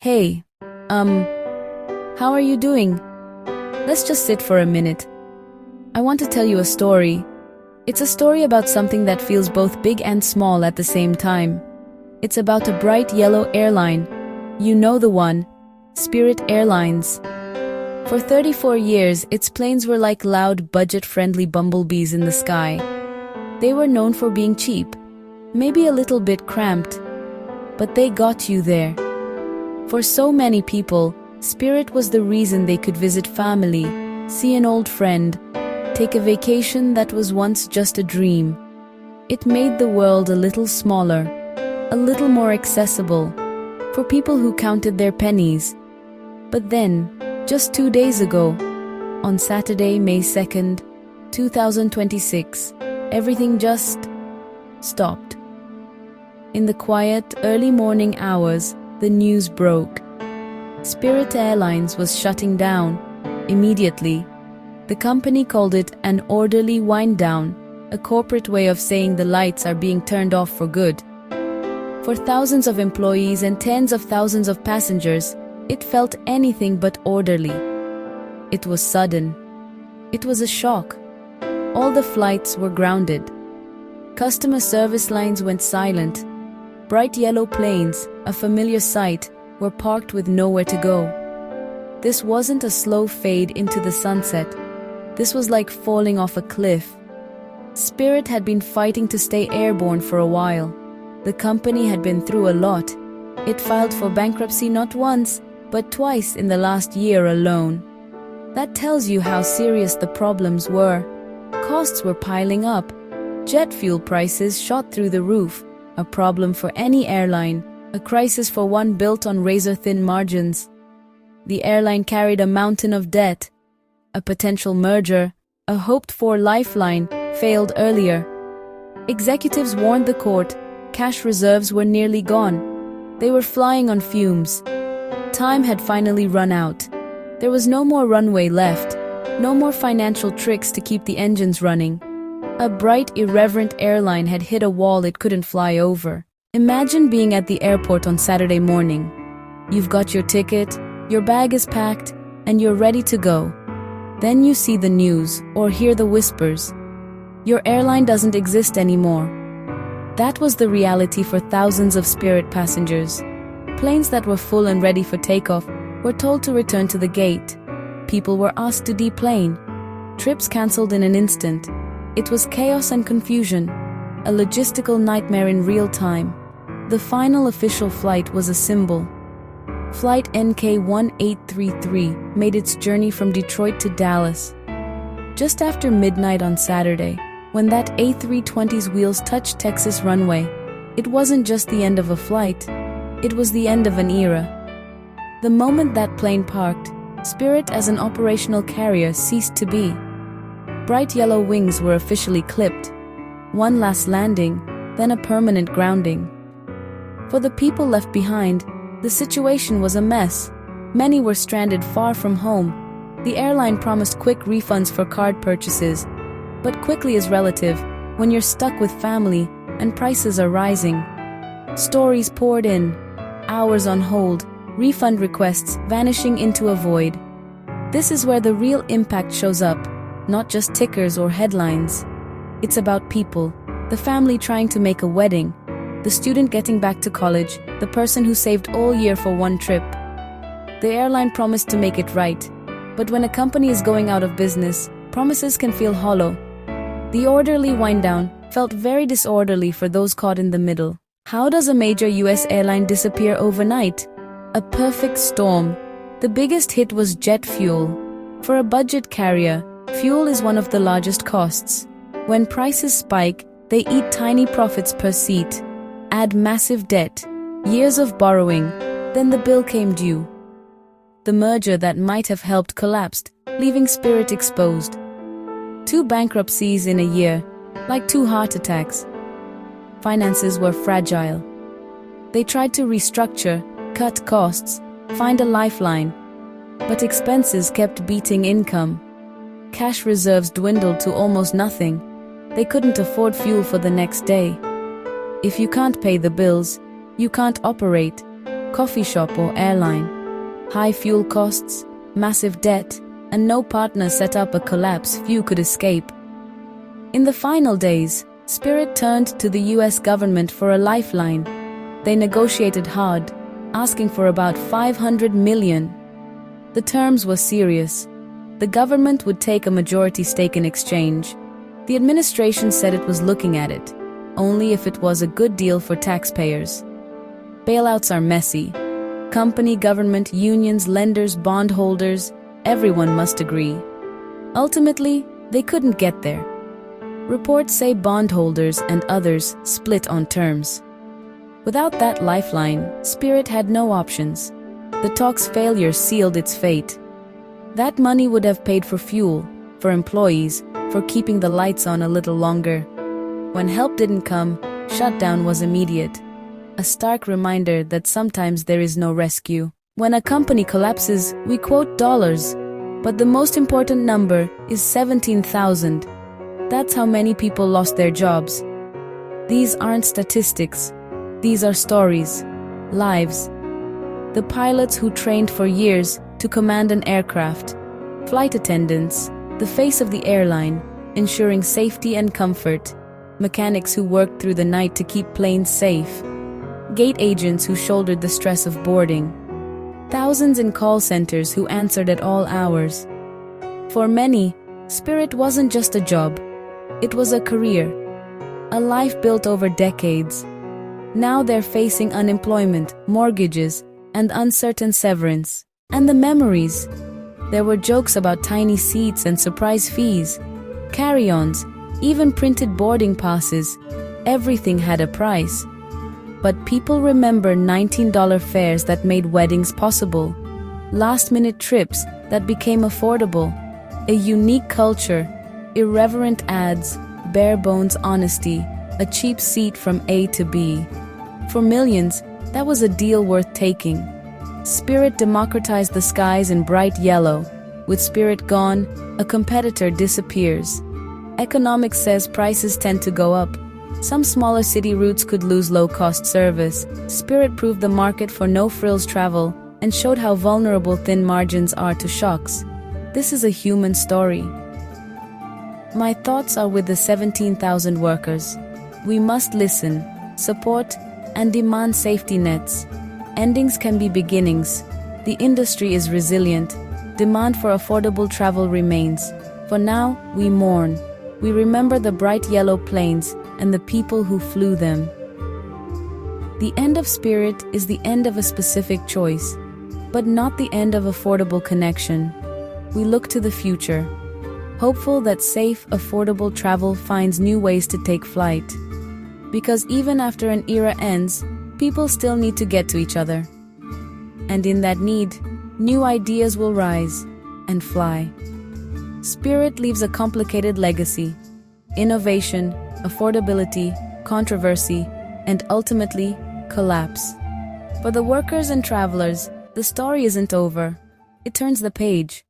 Hey, how are you doing? Let's just sit for a minute. I want to tell you a story. It's a story about something that feels both big and small at the same time. It's about a bright yellow airline. You know the one, Spirit Airlines. For 34 years, its planes were like loud, budget-friendly bumblebees in the sky. They were known for being cheap, maybe a little bit cramped, but they got you there. For so many people, Spirit was the reason they could visit family, see an old friend, take a vacation that was once just a dream. It made the world a little smaller, a little more accessible, for people who counted their pennies. But then, just 2 days ago, on Saturday, May 2nd, 2026, everything just stopped. In the quiet, early morning hours, the news broke. Spirit Airlines was shutting down. Immediately, the company called it an orderly wind-down, a corporate way of saying the lights are being turned off for good. For thousands of employees and tens of thousands of passengers, it felt anything but orderly. It was sudden. It was a shock. All the flights were grounded. Customer service lines went silent. Bright yellow planes, a familiar sight, were parked with nowhere to go. This wasn't a slow fade into the sunset. This was like falling off a cliff. Spirit had been fighting to stay airborne for a while. The company had been through a lot. It filed for bankruptcy not once, but twice in the last year alone. That tells you how serious the problems were. Costs were piling up. Jet fuel prices shot through the roof, a problem for any airline, a crisis for one built on razor-thin margins. The airline carried a mountain of debt. A potential merger, a hoped-for lifeline, failed earlier. Executives warned the court, cash reserves were nearly gone. They were flying on fumes. Time had finally run out. There was no more runway left, no more financial tricks to keep the engines running. A bright, irreverent airline had hit a wall it couldn't fly over. Imagine being at the airport on Saturday morning. You've got your ticket, your bag is packed, and you're ready to go. Then you see the news, or hear the whispers. Your airline doesn't exist anymore. That was the reality for thousands of Spirit passengers. Planes that were full and ready for takeoff were told to return to the gate. People were asked to deplane. Trips cancelled in an instant. It was chaos and confusion, a logistical nightmare in real time. The final official flight was a symbol. Flight NK-1833 made its journey from Detroit to Dallas. Just after midnight on Saturday, when that A320's wheels touched Texas runway, it wasn't just the end of a flight, it was the end of an era. The moment that plane parked, Spirit as an operational carrier ceased to be. Bright yellow wings were officially clipped. One last landing, then a permanent grounding. For the people left behind, the situation was a mess. Many were stranded far from home. The airline promised quick refunds for card purchases, but quickly is relative when you're stuck with family and prices are rising. Stories poured in, hours on hold, refund requests vanishing into a void. This is where the real impact shows up, not just tickers or headlines. It's about people, the family trying to make a wedding, the student getting back to college, the person who saved all year for one trip. The airline promised to make it right, but when a company is going out of business, promises can feel hollow. The orderly wind-down felt very disorderly for those caught in the middle. How does a major US airline disappear overnight? A perfect storm. The biggest hit was jet fuel. For a budget carrier, fuel is one of the largest costs. When prices spike, they eat tiny profits per seat. Add massive debt, years of borrowing, then the bill came due. The merger that might have helped collapsed, leaving Spirit exposed. 2 bankruptcies in a year, like 2 heart attacks. Finances were fragile. They tried to restructure, cut costs, find a lifeline, but expenses kept beating income. Cash reserves dwindled to almost nothing. They couldn't afford fuel for the next day. If you can't pay the bills, you can't operate. coffee shop or airline. High fuel costs, massive debt, and no partner set up a collapse few could escape. In the final days, Spirit turned to the US government for a lifeline. They negotiated hard, asking for about $500 million. The terms were serious. The government would take a majority stake in exchange. The administration said it was looking at it, only if it was a good deal for taxpayers. Bailouts are messy. Company, government, unions, lenders, bondholders, everyone must agree. Ultimately, they couldn't get there. Reports say bondholders and others split on terms. Without that lifeline, Spirit had no options. The talks' failure sealed its fate. That money would have paid for fuel, for employees, for keeping the lights on a little longer. When help didn't come, shutdown was immediate. A stark reminder that sometimes there is no rescue. When a company collapses, we quote dollars, but the most important number is 17,000. That's how many people lost their jobs. These aren't statistics. These are stories, lives. The pilots who trained for years to command an aircraft, flight attendants, the face of the airline, ensuring safety and comfort, mechanics who worked through the night to keep planes safe, gate agents who shouldered the stress of boarding, thousands in call centers who answered at all hours. For many, Spirit wasn't just a job. It was a career, a life built over decades. Now they're facing unemployment, mortgages, and uncertain severance. And the memories. There were jokes about tiny seats and surprise fees, carry-ons, even printed boarding passes. Everything had a price. But people remember $19 fares that made weddings possible, last-minute trips that became affordable, a unique culture, irreverent ads, bare-bones honesty, a cheap seat from A to B. For millions, that was a deal worth taking. Spirit democratized the skies in bright yellow. With Spirit gone, a competitor disappears. Economics says prices tend to go up. Some smaller city routes could lose low-cost service. Spirit proved the market for no-frills travel and showed how vulnerable thin margins are to shocks. This is a human story. My thoughts are with the 17,000 workers. We must listen, support, and demand safety nets. Endings can be beginnings. The industry is resilient. Demand for affordable travel remains. For now, we mourn. We remember the bright yellow planes and the people who flew them. The end of Spirit is the end of a specific choice, but not the end of affordable connection. We look to the future, hopeful that safe, affordable travel finds new ways to take flight. Because even after an era ends, people still need to get to each other. And in that need, new ideas will rise and fly. Spirit leaves a complicated legacy: innovation, affordability, controversy, and ultimately, collapse. For the workers and travelers, the story isn't over. It turns the page.